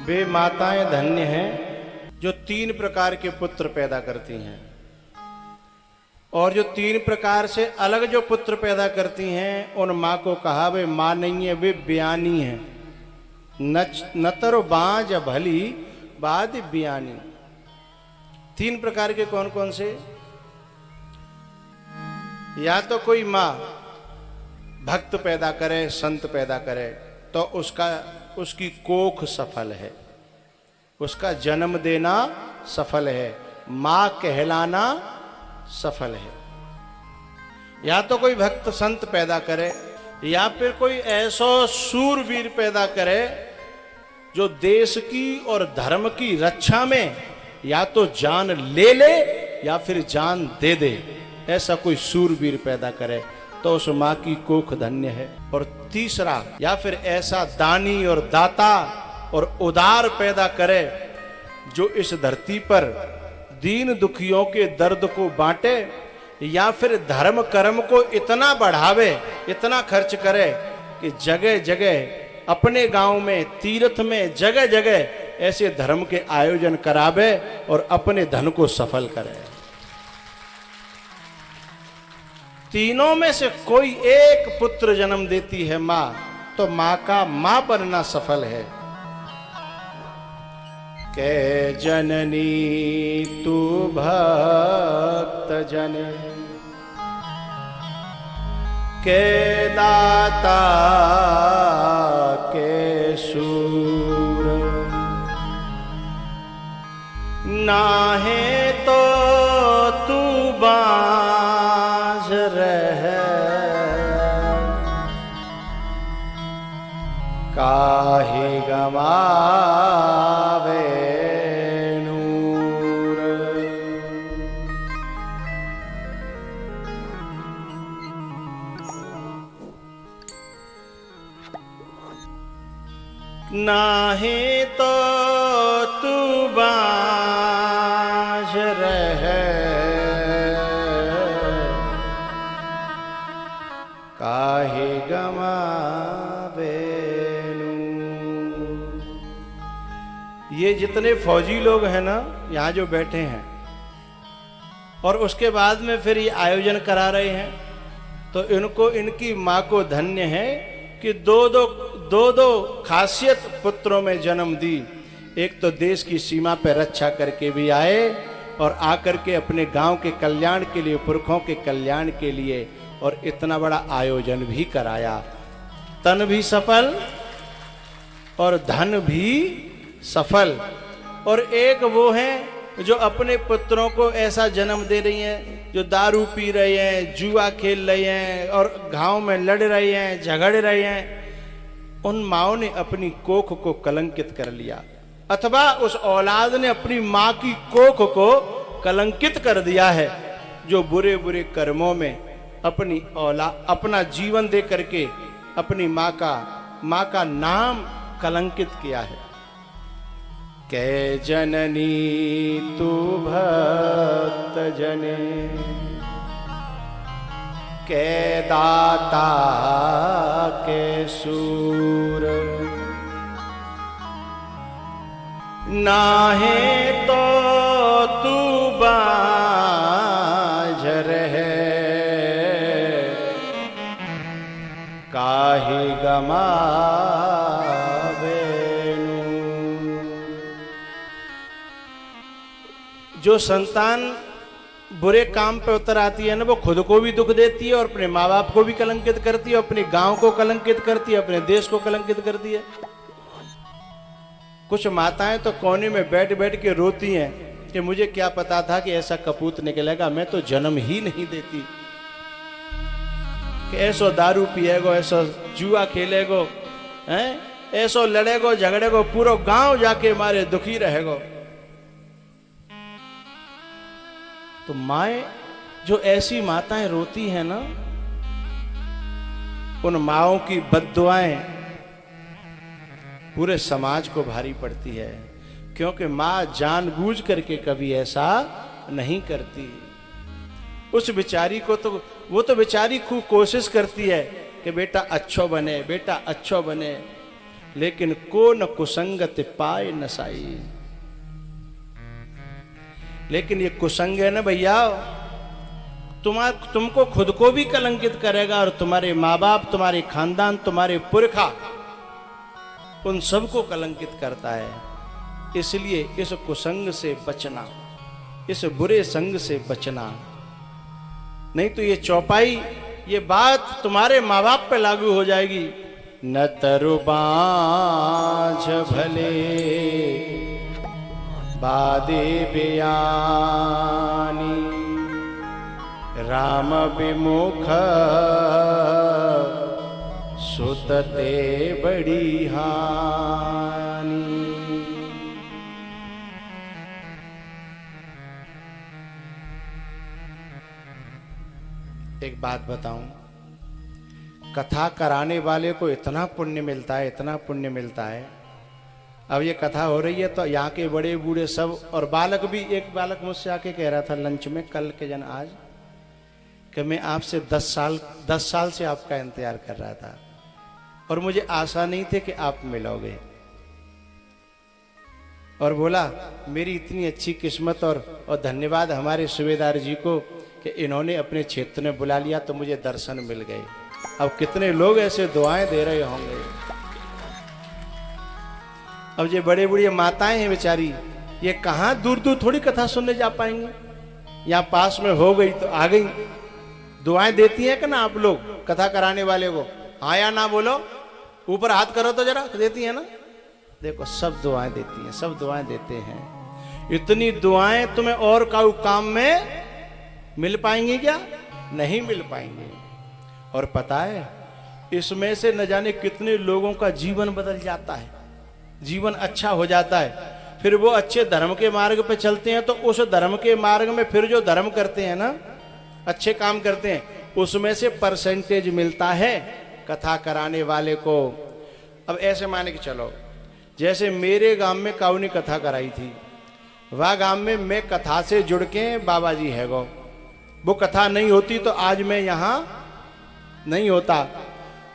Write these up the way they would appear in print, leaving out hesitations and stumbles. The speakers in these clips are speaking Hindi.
वे माताएं धन्य हैं जो 3 प्रकार के पुत्र पैदा करती हैं, और जो 3 प्रकार से अलग जो पुत्र पैदा करती हैं उन माँ को कहा वे माँ नहीं है, वे बयानी हैं। नतर बाज भली बाद बयानी। 3 प्रकार के कौन कौन से? या तो कोई माँ भक्त पैदा करे, संत पैदा करे तो उसकी कोख सफल है, उसका जन्म देना सफल है, माँ कहलाना सफल है। या तो कोई भक्त संत पैदा करे, या फिर कोई ऐसा सूरवीर पैदा करे जो देश की और धर्म की रक्षा में या तो जान ले ले या फिर जान दे दे, ऐसा कोई सूरवीर पैदा करे तो उस माँ की कोख धन्य है। और तीसरा, या फिर ऐसा दानी और दाता और उदार पैदा करे जो इस धरती पर दीन दुखियों के दर्द को बांटे, या फिर धर्म कर्म को इतना बढ़ावे, इतना खर्च करे कि जगह जगह अपने गांव में, तीर्थ में, जगह जगह ऐसे धर्म के आयोजन करावे और अपने धन को सफल करे। तीनों में से कोई एक पुत्र जन्म देती है माँ, तो माँ का माँ बनना सफल है। के जननी तू भक्त जन, के दाता के सूर, नाहे तो तू बाज रह, काहे गवावे नूर। नाहे तो तू बाज रह, काहे गवावे। ये जितने फौजी लोग हैं ना यहाँ जो बैठे हैं, और उसके बाद में फिर ये आयोजन करा रहे हैं, तो इनको, इनकी माँ को धन्य है कि दो खासियत पुत्रों में जन्म दी। एक तो देश की सीमा पर रक्षा करके भी आए और आकर के अपने गांव के कल्याण के लिए, पुरखों के कल्याण के लिए, और इतना बड़ा आयोजन भी कराया। तन भी सफल और धन भी सफल। और एक वो हैं जो अपने पुत्रों को ऐसा जन्म दे रही हैं जो दारू पी रहे हैं, जुआ खेल रहे हैं और गांव में लड़ रहे हैं, झगड़ रहे हैं। उन माओ ने अपनी कोख को कलंकित कर लिया, अथवा उस औलाद ने अपनी माँ की कोख को कलंकित कर दिया है, जो बुरे बुरे कर्मों में अपनी औलाद, अपना जीवन दे करके अपनी माँ का नाम कलंकित किया है। के जननी तू भक्त जने, के दाता के सूर, नाहे तो तू बाज रहे, काहे गमावे। जो संतान बुरे काम पे उतर आती है ना, वो खुद को भी दुख देती है और अपने माँ बाप को भी कलंकित करती है, अपने गांव को कलंकित करती है, अपने देश को कलंकित करती है। कुछ माताएं तो कोने में बैठ बैठ के रोती हैं कि मुझे क्या पता था कि ऐसा कपूत निकलेगा, मैं तो जन्म ही नहीं देती। कि ऐसो दारू पिएगो, ऐसो जुआ खेलेगो, हैं, ऐसो लड़ेगो झगड़ेगो, पूरा गांव जाके मारे दुखी रहेगो। तो माए, जो ऐसी माताएं रोती हैं ना, उन माओं की बद्दुआएं पूरे समाज को भारी पड़ती है, क्योंकि माँ जानबूझ करके कभी ऐसा नहीं करती। उस बेचारी को तो, वो तो बेचारी खूब कोशिश करती है कि बेटा अच्छो बने, बेटा अच्छो बने, लेकिन को न कुसंगत पाए नसाई। लेकिन ये कुसंग है ना भैया, तुमको खुद को भी कलंकित करेगा और तुम्हारे माँ बाप, तुम्हारे खानदान, तुम्हारे पुरखा, उन सबको कलंकित करता है। इसलिए इस कुसंग से बचना, इस बुरे संग से बचना। नहीं तो ये चौपाई, ये बात तुम्हारे माँ बाप पे लागू हो जाएगी। न तरु बाझ भले बादे बयानी, राम विमुख सुतते बड़ी हानि। एक बात बताऊं, कथा कराने वाले को इतना पुण्य मिलता है, इतना पुण्य मिलता है। अब ये कथा हो रही है तो यहाँ के बड़े बूढ़े सब, और बालक भी, एक बालक मुझसे आके कह रहा था लंच में, कल के जन आज, कि मैं आपसे 10 साल से आपका इंतजार कर रहा था और मुझे आशा नहीं थी कि आप मिलोगे। और बोला मेरी इतनी अच्छी किस्मत और धन्यवाद हमारे सूबेदार जी को कि इन्होंने अपने क्षेत्र में बुला लिया तो मुझे दर्शन मिल गए। अब कितने लोग ऐसे दुआएं दे रहे होंगे। अब ये बड़े बूढ़े माताएं हैं बेचारी, ये कहाँ दूर दूर थोड़ी कथा सुनने जा पाएंगे, यहाँ पास में हो गई तो आ गई। दुआएं देती हैं कि ना आप लोग कथा कराने वाले को? हाँ या ना बोलो, ऊपर हाथ करो तो जरा, देती है ना? देखो सब दुआएं देती हैं, सब दुआएं देते हैं। इतनी दुआएं तुम्हें और काम में मिल पाएंगी क्या? नहीं मिल पाएंगे। और पता है इसमें से न जाने कितने लोगों का जीवन बदल जाता है, जीवन अच्छा हो जाता है। फिर वो अच्छे धर्म के मार्ग पे चलते हैं तो उस धर्म के मार्ग में फिर जो धर्म करते हैं ना, अच्छे काम करते हैं, उसमें से परसेंटेज मिलता है कथा कराने वाले को। अब ऐसे माने कि चलो, जैसे मेरे गांव में काऊ ने कथा कराई थी, वह गांव में मैं कथा से जुड़ के बाबा जी है गो, वो कथा नहीं होती तो आज मैं यहाँ नहीं होता।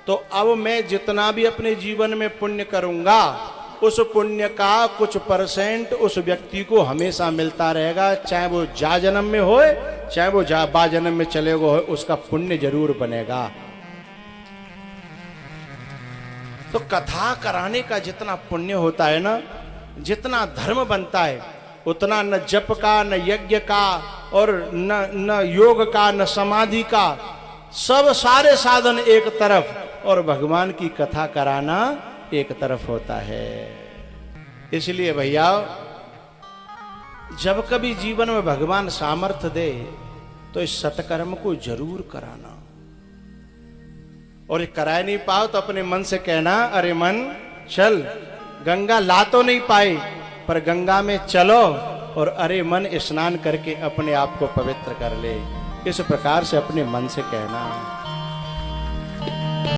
तो अब मैं जितना भी अपने जीवन में पुण्य करूंगा, उस पुण्य का कुछ परसेंट उस व्यक्ति को हमेशा मिलता रहेगा, चाहे वो जा जन्म में हो चाहे वो बा जन्म में चले गो हो, उसका पुण्य जरूर बनेगा। तो कथा कराने का जितना पुण्य होता है ना, जितना धर्म बनता है, उतना न जप का, न यज्ञ का, और न योग का, न समाधि का, सब सारे साधन एक तरफ और भगवान की कथा कराना एक तरफ होता है। इसलिए भैया जब कभी जीवन में भगवान सामर्थ्य दे तो इस सत्कर्म को जरूर कराना। और ये करा नहीं पाओ तो अपने मन से कहना, अरे मन चल, गंगा ला तो नहीं पाए पर गंगा में चलो, और अरे मन स्नान करके अपने आप को पवित्र कर ले। इस प्रकार से अपने मन से कहना।